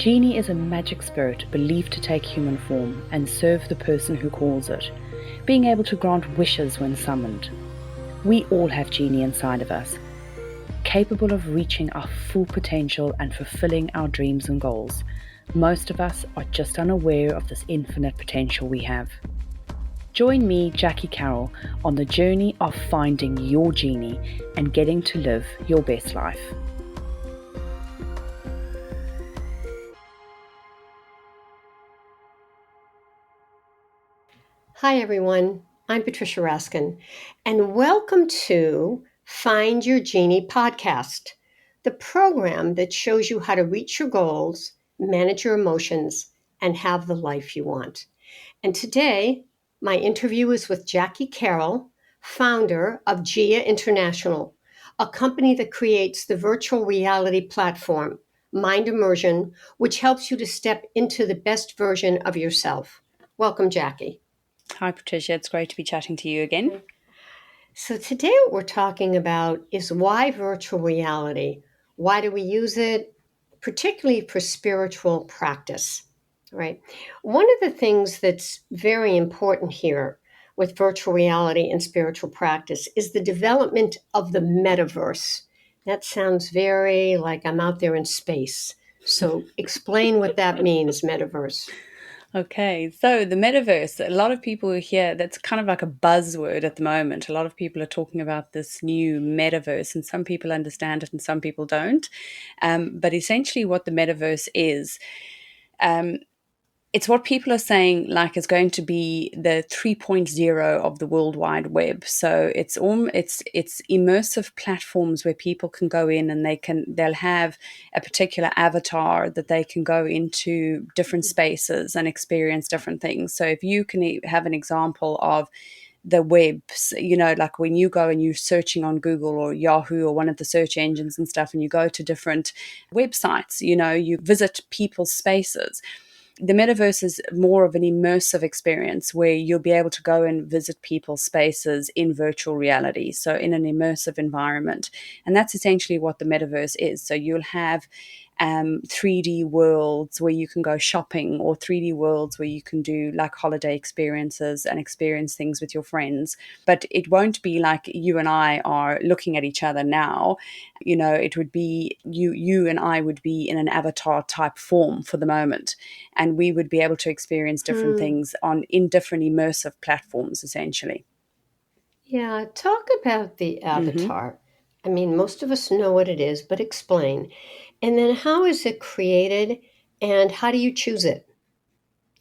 Genie is a magic spirit believed to take human form and serve the person who calls it, being able to grant wishes when summoned. We all have Genie inside of us, capable of reaching our full potential and fulfilling our dreams and goals. Most of us are just unaware of this infinite potential we have. Join me, Jackie Carroll, on the journey of finding your Genie and getting to live your best life. Hi, everyone. I'm Patricia Raskin, and welcome to Find Your Genie podcast, the program that shows you how to reach your goals, manage your emotions, and have the life you want. And today, my interview is with Jackie Carroll, founder of GIA International, a company that creates the virtual reality platform, Mind Immersion, which helps you to step into the best version of yourself. Welcome, Jackie. Hi, Patricia. It's great to be chatting to you again. So today what we're talking about is why virtual reality? Why do we use it, particularly for spiritual practice, right? One of the things that's very important here with virtual reality and spiritual practice is the development of the metaverse. That sounds very like I'm out there in space. So explain what that means, metaverse. Okay, so the metaverse, a lot of people hear that's kind of like a buzzword at the moment. A lot of people are talking about this new metaverse, and some people understand it and some people don't. But essentially, what the metaverse is, um, it's what people are saying like is going to be the 3.0 of the World Wide Web. So it's immersive platforms where people can go in and they'll have a particular avatar that they can go into different spaces and experience different things. So if you can have an example of the webs, like when you go and you're searching on Google or Yahoo or one of the search engines and stuff, and you go to different websites, you visit people's spaces. The metaverse is more of an immersive experience where you'll be able to go and visit people's spaces in virtual reality, so in an immersive environment. And that's essentially what the metaverse is. So you'll have 3D worlds where you can go shopping, or 3D worlds where you can do like holiday experiences and experience things with your friends. But it won't be like you and I are looking at each other now. It would be you and I would be in an avatar type form for the moment, and we would be able to experience different things in different immersive platforms, essentially. Yeah, talk about the avatar. I mean, most of us know what it is, but explain. And then how is it created and how do you choose it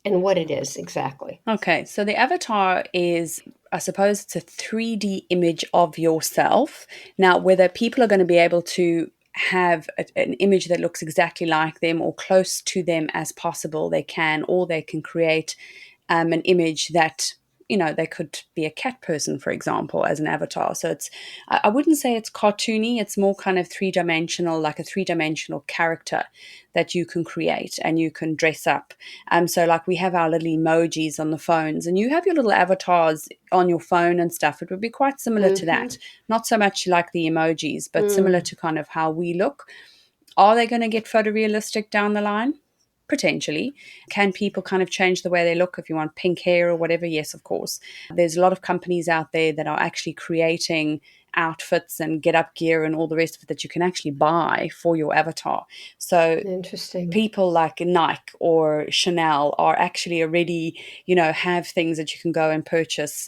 and what it is exactly? Okay, so the avatar is, I suppose, it's a 3D image of yourself. Now, whether people are going to be able to have an image that looks exactly like them or close to them as possible, they can, or they can create an image that they could be a cat person, for example, as an avatar. So I wouldn't say it's cartoony. It's more kind of three-dimensional, like a three-dimensional character that you can create and you can dress up. So like we have our little emojis on the phones, and you have your little avatars on your phone and stuff. It would be quite similar to that. Not so much like the emojis, but similar to kind of how we look. Are they going to get photorealistic down the line? Potentially. Can people kind of change the way they look if you want pink hair or whatever? Yes, of course. There's a lot of companies out there that are actually creating outfits and get up gear and all the rest of it that you can actually buy for your avatar. So Interesting. people like Nike or Chanel are actually already, have things that you can go and purchase,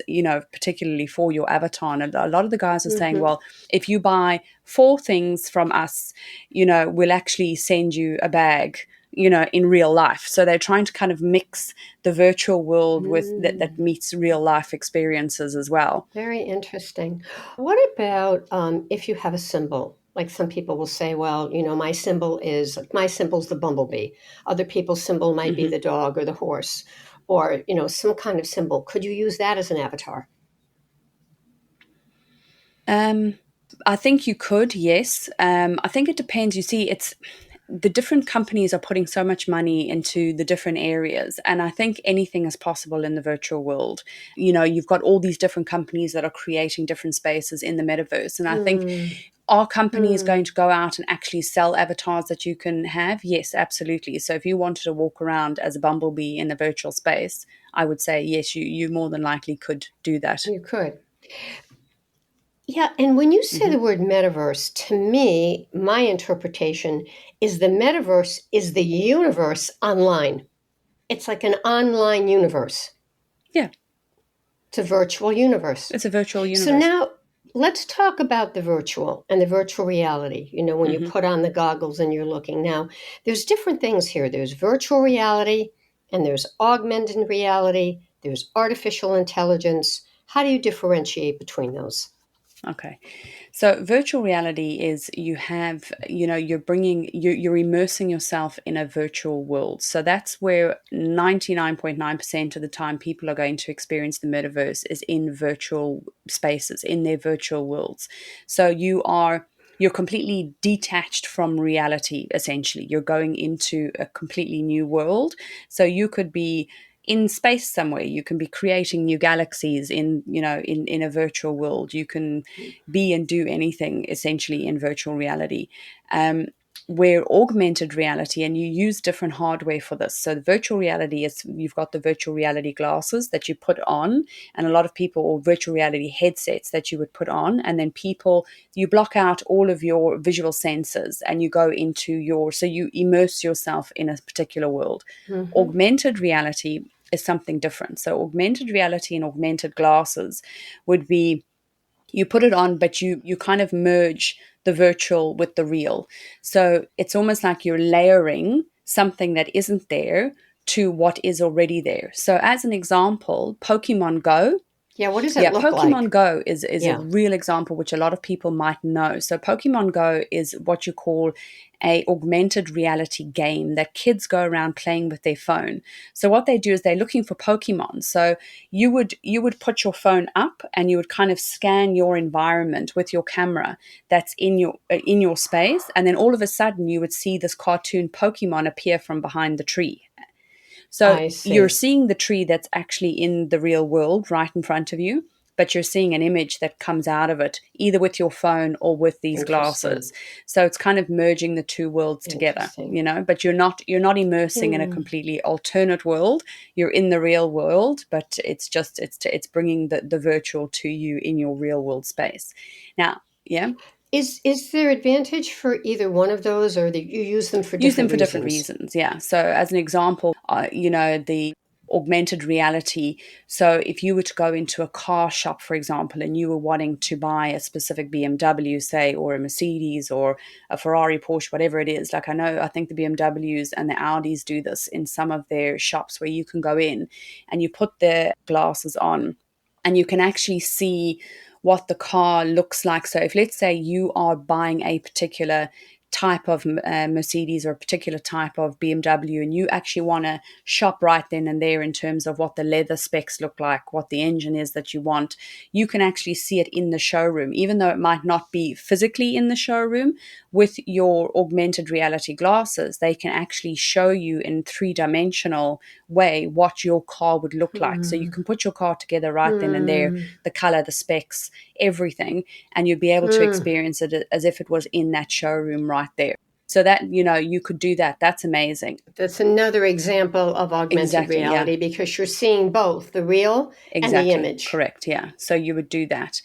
particularly for your avatar. And a lot of the guys are saying, well, if you buy 4 things from us, we'll actually send you a bag, in real life. So they're trying to kind of mix the virtual world with that meets real life experiences as well. Very interesting. What about if you have a symbol? Like some people will say, well, my symbol's the bumblebee. Other people's symbol might be the dog or the horse or, some kind of symbol. Could you use that as an avatar? I think you could, yes. I think it depends. You see, it's the different companies are putting so much money into the different areas, and I think anything is possible in the virtual world. You've got all these different companies that are creating different spaces in the metaverse, and I think Are companies Mm, going to go out and actually sell avatars that you can have? Yes, absolutely. So if you wanted to walk around as a bumblebee in a virtual space, I would say yes, you more than likely could do that. you could. Yeah, and when you say Hmm. the word metaverse, to me, my interpretation is the metaverse is the universe online. It's like an online universe. Yeah, It's a virtual universe. it's a virtual So universe. now let's talk about the virtual and the virtual reality. You know, when you Hmm. put on the goggles and you're looking. Now, there's different things here. There's virtual reality and there's augmented reality, there's artificial intelligence. How do you differentiate between those? Okay. So virtual reality is you have, you're you're immersing yourself in a virtual world. So that's where 99.9% of the time people are going to experience the metaverse is in virtual spaces, in their virtual worlds. So you're completely detached from reality, essentially. You're going into a completely new world. So you could be in space somewhere. You can be creating new galaxies in a virtual world. You can be and do anything essentially in virtual reality. Um, where augmented reality, and you use different hardware for this. So the virtual reality is, you've got the virtual reality glasses that you put on, and a lot of people, or virtual reality headsets that you would put on, and then you block out all of your visual senses and you go into so you immerse yourself in a particular world. Hmm. Augmented reality is something different. So augmented reality and augmented glasses would be, you put it on, but you kind of merge the virtual with the real. So it's almost like you're layering something that isn't there to what is already there. So as an example, Pokemon Go. Yeah, what does it Yeah, look Pokemon like? Go is a Yeah, real example which a lot of people might know. So Pokemon Go is what you call a augmented reality game that kids go around playing with their phone. So what they do is they're looking for Pokemon. So you would put your phone up and you would kind of scan your environment with your camera that's in your space, and then all of a sudden you would see this cartoon Pokemon appear from behind the tree. So I you're see. seeing the tree that's actually in the real world right in front of you, but you're seeing an image that comes out of it, either with your phone or with these Interesting. glasses. So it's kind of merging the two worlds together, Interesting. but you're not immersing in a Hmm. completely alternate world. You're in the real world, but it's bringing the virtual to you in your real world space. Now, yeah. Is there advantage for either one of those, or that you use them for Use them different for different reasons? reasons. Yeah. So, as an example, the augmented reality. So, if you were to go into a car shop, for example, and you were wanting to buy a specific BMW, say, or a Mercedes or a Ferrari, Porsche, whatever it is, like I think the BMWs and the Audis do this in some of their shops where you can go in and you put the glasses on and you can actually see what the car looks like. So, if let's say you are buying a particular type of Mercedes or a particular type of BMW, and you actually want to shop right then and there in terms of what the leather specs look like, what the engine is that you want, you can actually see it in the showroom, even though it might not be physically in the showroom. With your augmented reality glasses, they can actually show you in three-dimensional way what your car would look like. So you Hmm. can put your car together right then and there, Hmm. the color, the specs, everything, and you'd be able to Hmm. experience it as if it was in that showroom right there. So that, you could do that. That's amazing. That's another example of augmented Exactly. Yeah. reality because you're seeing both the real and the Exactly. image. Correct. Yeah. So you would do that.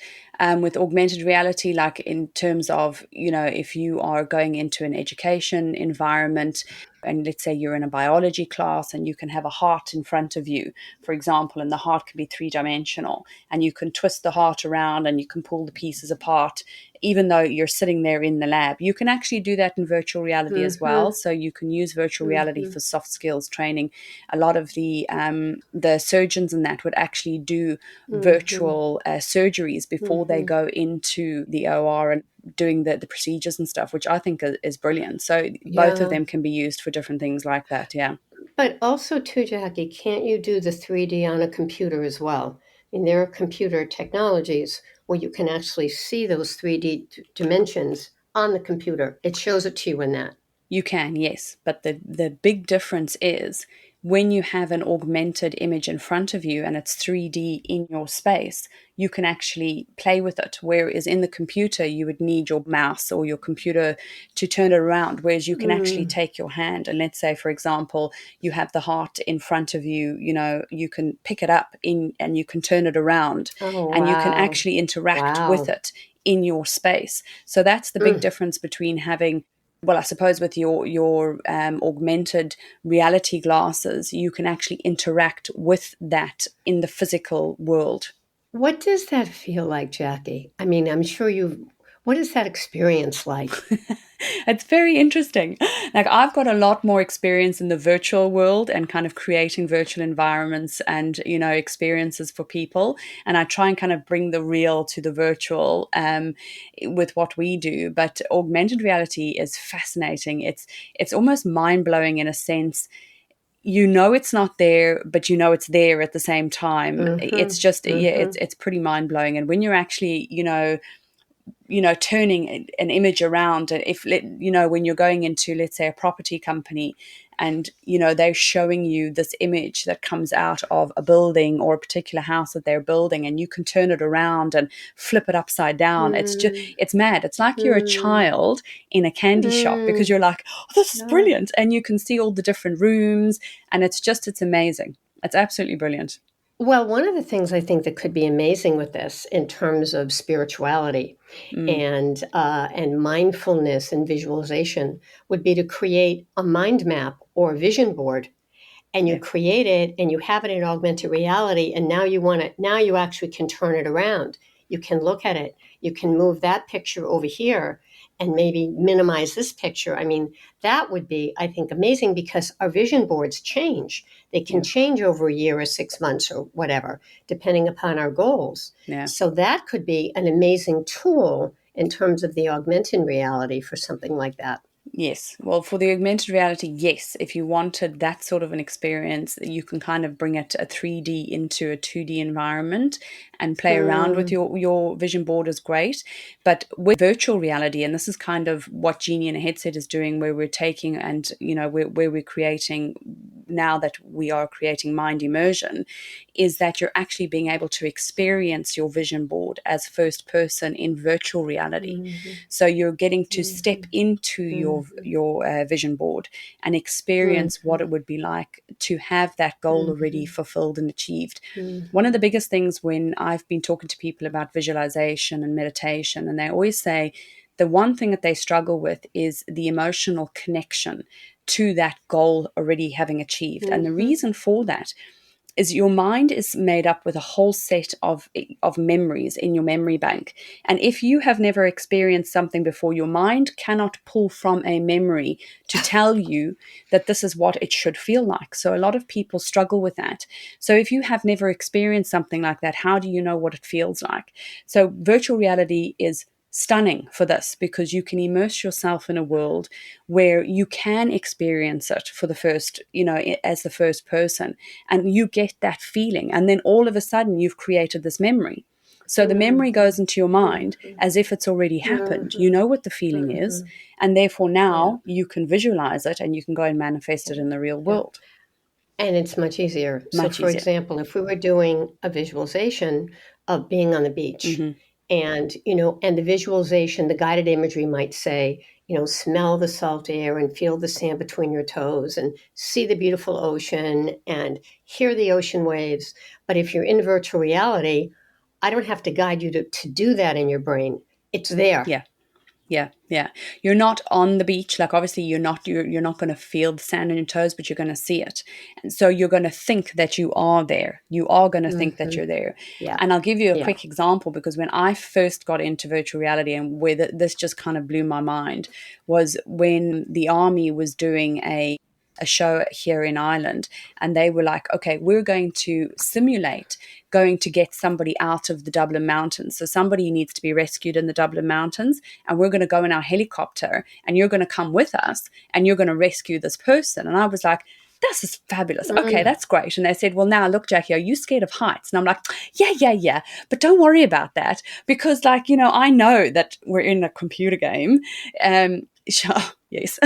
With augmented reality, like in terms of, if you are going into an education environment, and let's say you're in a biology class and you can have a heart in front of you, for example, and the heart can be three-dimensional, and you can twist the heart around and you can pull the pieces apart, even though you're sitting there in the lab. You can actually do that in virtual reality as well. Hmm. So you can use virtual reality Hmm. for soft skills training. A lot of the surgeons and that would actually do Hmm. virtual surgeries before they Hmm. go into the OR and doing the procedures and stuff, which I think is brilliant. So both of Yeah. them can be used for different things like that. Yeah. But also, too, Jackie, can't you do the 3D on a computer as well? I mean, there are computer technologies where you can actually see those 3D dimensions on the computer. It shows it to you in that. You can, yes, but the big difference is when you have an augmented image in front of you and it's 3D in your space, you can actually play with it. Whereas in the computer, you would need your mouse or your computer to turn it around. Whereas you can actually Mm. take your hand and, let's say, for example, you have the heart in front of you, you can pick it up in and you can turn it around Oh, and you can wow. actually interact with Wow. it in your space. So that's the big Mm. difference between having, well, I suppose with your augmented reality glasses, you can actually interact with that in the physical world. What does that feel like, Jackie? I mean, I'm sure what is that experience like? It's very interesting. Like, I've got a lot more experience in the virtual world and kind of creating virtual environments and, experiences for people. And I try and kind of bring the real to the virtual with what we do. But augmented reality is fascinating. It's almost mind blowing in a sense. It's not there, but it's there at the same time. It's Mm-hmm. just, yeah, Mm-hmm. it's pretty mind blowing. And when you're actually, turning an image around, if when you're going into, let's say, a property company, and they're showing you this image that comes out of a building or a particular house that they're building, and you can turn it around and flip it upside down. Mm. It's mad. It's like you're a Mm. child in a candy shop, because Mm. you're like, oh, this is Ah. brilliant, and you can see all the different rooms, and it's amazing. It's absolutely brilliant. Well, one of the things I think that could be amazing with this in terms of spirituality Mm, and mindfulness and visualization would be to create a mind map or a vision board, and you yeah, create it and you have it in augmented reality, and now you actually can turn it around. You can look at it, you can move that picture over here and maybe minimize this picture. I mean, that would be, I think, amazing, because our vision boards change. They can yeah, change over a year or 6 months or whatever, depending upon our goals. yeah. So that could be an amazing tool in terms of the augmented reality for something like that. Yes. Well, for the augmented reality, yes. If you wanted that sort of an experience, you can kind of bring it a 3D into a 2D environment and play around with Mm. your vision board is great. But with virtual reality, and this is kind of what Genie in a Headset is doing, where we're taking and, where we're creating, now that we are creating mind immersion, is that you're actually being able to experience your vision board as first person in virtual reality. Mhm. So you're getting to step Mhm. into Mhm. your vision board and experience what Mhm. it would be like to have that goal already Mhm. fulfilled and achieved. One of the Mhm. biggest things when I've been talking to people about visualization and meditation, and they always say the one thing that they struggle with is the emotional connection to that goal already having achieved. And the Mhm. reason for that is your mind is made up with a whole set of memories in your memory bank. And if you have never experienced something before, your mind cannot pull from a memory to tell you that this is what it should feel like. So a lot of people struggle with that. So if you have never experienced something like that, how do you know what it feels like? So virtual reality is stunning for this, because you can immerse yourself in a world where you can experience it for the first, as the first person, and you get that feeling. And then all of a sudden, you've created this memory. So the memory goes Mhm. into your mind Mhm. as if it's already happened. You Mhm. know what the feeling is. Mhm. And therefore, Yeah. now you can visualize it and you can go and manifest Yeah. it in the real Yeah. world. And it's much easier. So, Much for easier. example, if we were doing a visualization of being on the beach, Hmm. and the visualization, the guided imagery might say, smell the salt air and feel the sand between your toes and see the beautiful ocean and hear the ocean waves. But if you're in virtual reality, I don't have to guide you to do that in your brain. It's there. Yeah. Yeah, yeah. You're not on the beach. Like, obviously you're not going to feel the sand on your toes, but you're going to see it. And so you're going to think that you are there. You are going to think that Hmm. you're there. Yeah. And I'll give you a Yeah. quick example, because when I first got into virtual reality, and where this just kind of blew my mind, was when the army was doing a show here in Ireland, and they were like, okay, we're going to simulate going to get somebody out of the Dublin Mountains. So somebody needs to be rescued in the Dublin Mountains, and we're going to go in our helicopter, and you're going to come with us, and you're going to rescue this person. And I was like, this is fabulous. Okay, Mm. that's great. And they said, well, now look, Jackie, are you scared of heights? And I'm like, yeah, yeah, yeah. But don't worry about that, because, like, I know that we're in a computer game. Sure, yes.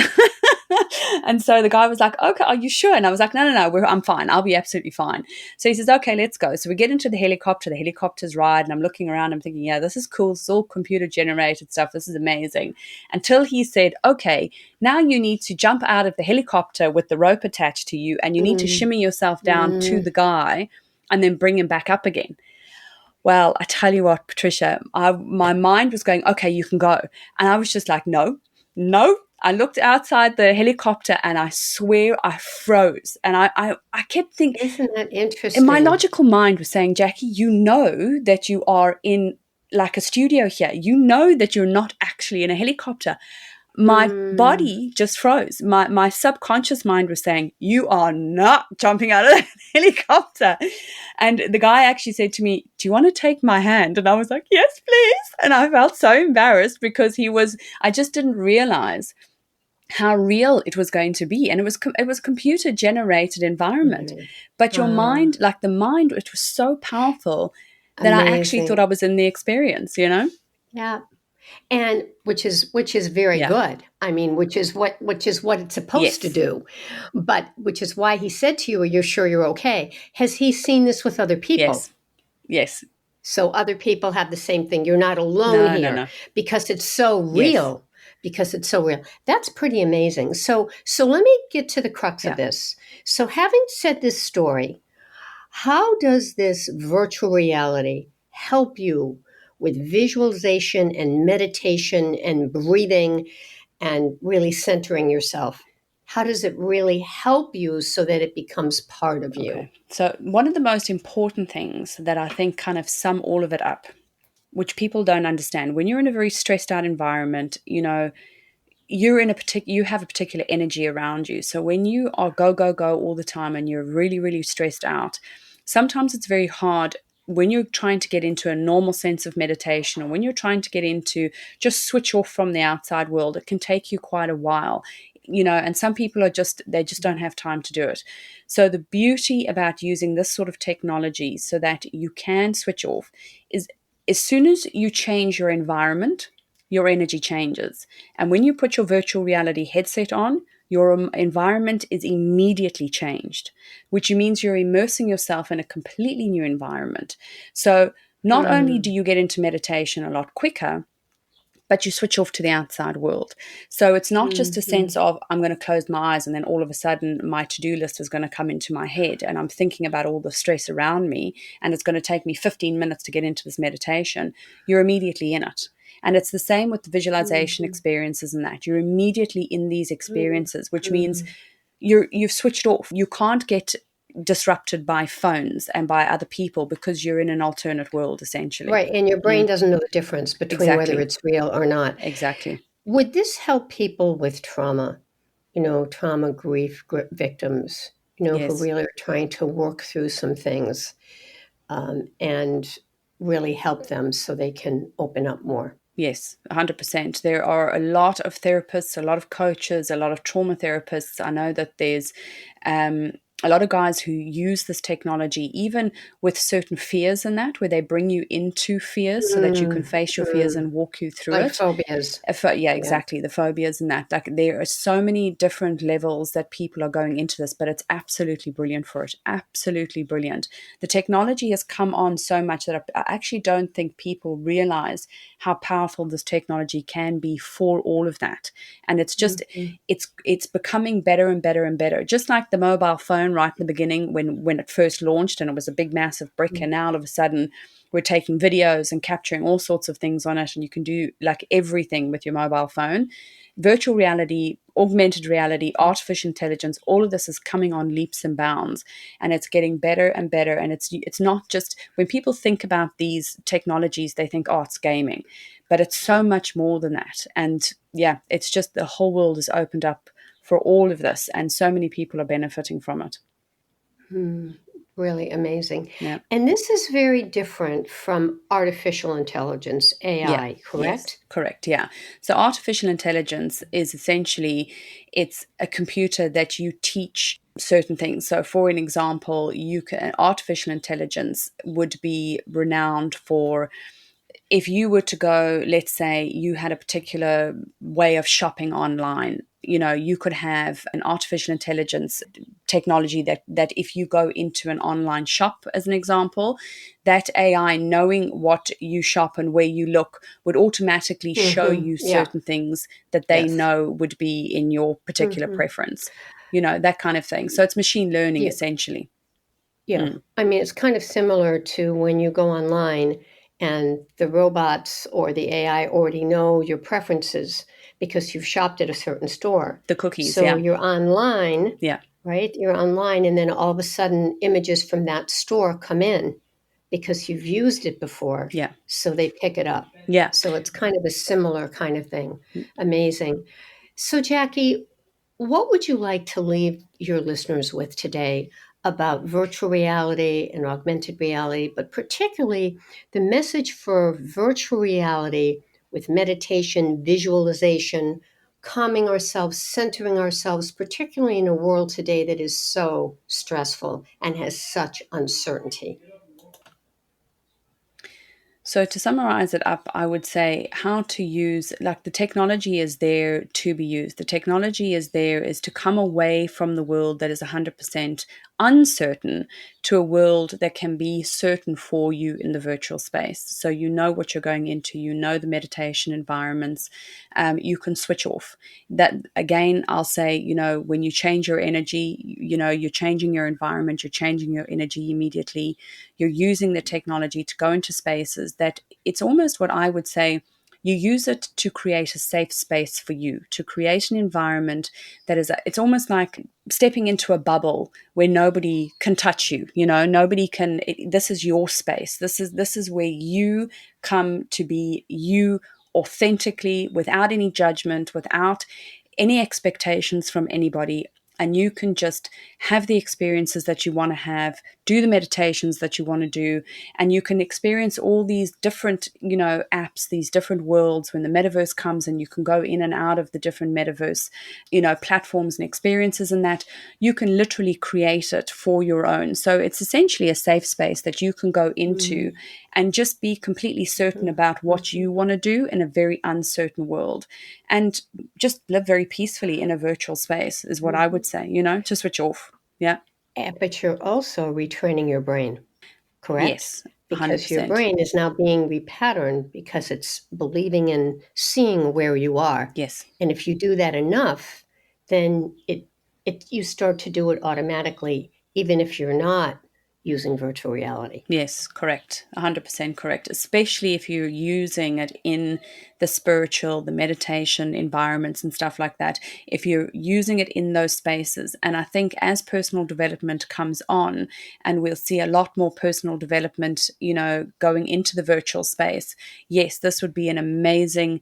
And so the guy was like, okay, are you sure? And I was like, no, no, no, I'm fine. I'll be absolutely fine. So he says, okay, let's go. So we get into the helicopter's ride, and I'm looking around, I'm thinking, yeah, this is cool. It's all computer generated stuff. This is amazing. Until he said, okay, now you need to jump out of the helicopter with the rope attached to you, and you need to Mm, shimmy yourself down to mm. the guy and then bring him back up again. Well, I tell you what, Patricia, my mind was going, okay, you can go. And I was just like, no, no. I looked outside the helicopter and I swear I froze. And I kept thinking, Isn't that and my interesting? logical mind was saying, Jackie, you know that you are in like a studio here. You know that you're not actually in a helicopter. My Mm, body just froze. My subconscious mind was saying, you are not jumping out of the helicopter. And the guy actually said to me, do you want to take my hand? And I was like, yes, please. And I felt so embarrassed because I just didn't realize how real it was going to be. And it was computer generated environment. right. But your Ah, mind, like the mind, it was so powerful that I actually thought amazing. I was in the experience. Yeah. And which is very Yeah. good. I mean, which is what it's supposed to Yes. do. But which is why he said to you, "Are you sure you're okay?" Has he seen this with other people? Yes. Yes. So other people have the same thing. You're not alone No, no, here no. because it's so Yes. real. Because it's so real. That's pretty amazing. So let me get to the crux of Yeah. this. So having said this story, how does this virtual reality help you with visualization and meditation and breathing and really centering yourself? How does it really help you so that it becomes part of you? Okay. So, one of the most important things that I think kind of sum all of it up, which people don't understand, when you're in a very stressed out environment, you have a particular energy around you. So when you are go go go all the time and you're really really stressed out, sometimes it's very hard when you're trying to get into a normal sense of meditation, or when you're trying to get into just switch off from the outside world. It can take you quite a while, and some people they just don't have time to do it. So the beauty about using this sort of technology so that you can switch off is, as soon as you change your environment, your energy changes. And when you put your virtual reality headset on, your environment is immediately changed, which means you're immersing yourself in a completely new environment. So not only do Mm, you get into meditation a lot quicker, but you switch off to the outside world. So it's not just a sense mhm, of, I'm going to close my eyes and then all of a sudden my to-do list is going to come into my head and I'm thinking about all the stress around me and it's going to take me 15 minutes to get into this meditation. You're immediately in it. And it's the same with the visualization mhm, experiences and that. You're immediately in these mhm, experiences, which means mhm. you've switched off. You can't get disrupted by phones and by other people because you're in an alternate world essentially. Right, and your brain Mm, doesn't know the difference between whether exactly. it's real or not. Exactly. Would this help people with trauma? Trauma, grief victims, who Yes. really are trying to work through some things and really help them so they can open up more. Yes, 100%. There are a lot of therapists, a lot of coaches, a lot of trauma therapists. I know that there's um, a lot of guys who use this technology, even with certain fears and that, where they bring you into fears so that you can Mm, face your fears mm. and walk you through Like it. phobias. Yeah, Yeah. exactly. The phobias and that. Like there are so many different levels that people are going into this, but it's absolutely brilliant for it. Absolutely brilliant. The technology has come on so much that I actually don't think people realize how powerful this technology can be for all of that. And it's just Mhm, it's becoming better and better and better. Just like the mobile phone right in the beginning when it first launched and it was a big massive brick, mm, and now all of a sudden we're taking videos and capturing all sorts of things on it, and you can do like everything with your mobile phone. Virtual reality, augmented reality, artificial intelligence, all of this is coming on leaps and bounds, and it's getting better and better. And it's not just, when people think about these technologies, they think, oh, it's gaming, but it's so much more than that. And yeah, it's just the whole world is opened up for all of this, and so many people are benefiting from it. mm. Really amazing. Yeah. And this is very different from artificial intelligence, Yeah. AI, Yes. correct? Correct. Yeah. So artificial intelligence is essentially, it's a computer that you teach certain things. So for an example, artificial intelligence would be renowned for if you were to go, let's say you had a particular way of shopping online, you could have an artificial intelligence technology that if you go into an online shop, as an example, that AI, knowing what you shop and where you look, would automatically show you Yeah. certain things that they Yes. know would be in your particular Hmm. preference, that kind of thing. So it's machine learning, Yeah. essentially. Yeah. Mm, I mean, it's kind of similar to when you go online and the robots or the AI already know your preferences because you've shopped at a certain store. the cookies, So yeah. you're online, Yeah. right? You're online, and then all of a sudden, images from that store come in because you've used it before. Yeah. So they pick it up. Yeah. So it's kind of a similar kind of thing. Amazing. So, Jackie, what would you like to leave your listeners with today about virtual reality and augmented reality, but particularly the message for virtual reality with meditation, visualization, calming ourselves, centering ourselves, particularly in a world today that is so stressful and has such uncertainty? So to summarize it up, I would say how to use, like, the technology is there to be used. The technology is to come away from the world that is 100% uncertain to a world that can be certain for you in the virtual space. So you know what you're going into, the meditation environments, you can switch off. That, again, I'll say, when you change your energy, you're changing your environment, you're changing your energy immediately. You're using the technology to go into spaces that it's almost what I would say, you use it to create a safe space for you, to create an environment that it's almost like stepping into a bubble where nobody can touch you. Nobody can. This is your space. This is where you come to be you authentically, without any judgment, without any expectations from anybody. And you can just have the experiences that you want to have, do the meditations that you want to do, and you can experience all these different, apps, these different worlds when the metaverse comes, and you can go in and out of the different metaverse, platforms and experiences, and that you can literally create it for your own. So it's essentially a safe space that you can go into Mm-hmm. and just be completely certain about what Mm-hmm. you want to do in a very uncertain world, and just live very peacefully in a virtual space is what I Mm-hmm. would say, to switch off. Yeah. But you're also retraining your brain, correct? Yes. Because your 100%. brain is now being repatterned because it's believing and seeing where you are. Yes. And if you do that enough, then it you start to do it automatically, even if you're not using virtual reality. Yes, correct. 100% correct. Especially if you're using it in the spiritual, the meditation environments and stuff like that. If you're using it in those spaces. And I think as personal development comes on, and we'll see a lot more personal development, going into the virtual space, yes, this would be an amazing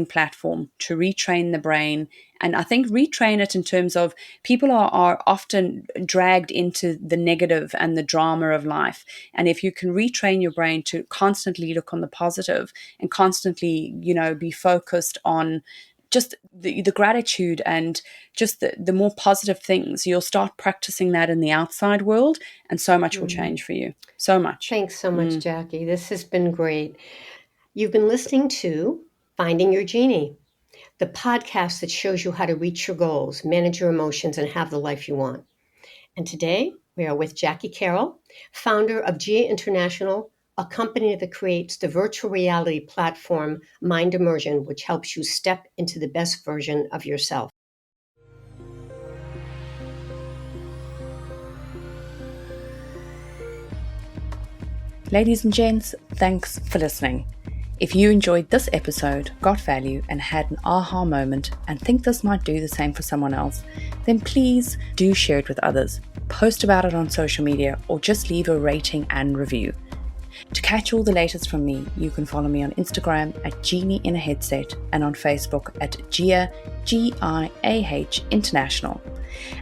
platform to retrain the brain. And I think retrain it in terms of people are often dragged into the negative and the drama of life. And if you can retrain your brain to constantly look on the positive and constantly, be focused on just the gratitude and just the more positive things, you'll start practicing that in the outside world, and so much will Mhm. change for you. So much. Thanks so much, Mm. Jackie. This has been great. You've been listening to Finding Your Genie, the podcast that shows you how to reach your goals, manage your emotions, and have the life you want. And today we are with Jackie Carroll, founder of GIA International, a company that creates the virtual reality platform Mind Immersion, which helps you step into the best version of yourself. Ladies and gents, thanks for listening. If you enjoyed this episode, got value, and had an aha moment and think this might do the same for someone else, then please do share it with others. Post about it on social media or just leave a rating and review. To catch all the latest from me, you can follow me on Instagram at Genie in a Headset and on Facebook at GIA, GIAH International.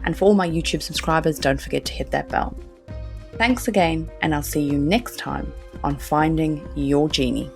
And for all my YouTube subscribers, don't forget to hit that bell. Thanks again, and I'll see you next time on Finding Your Genie.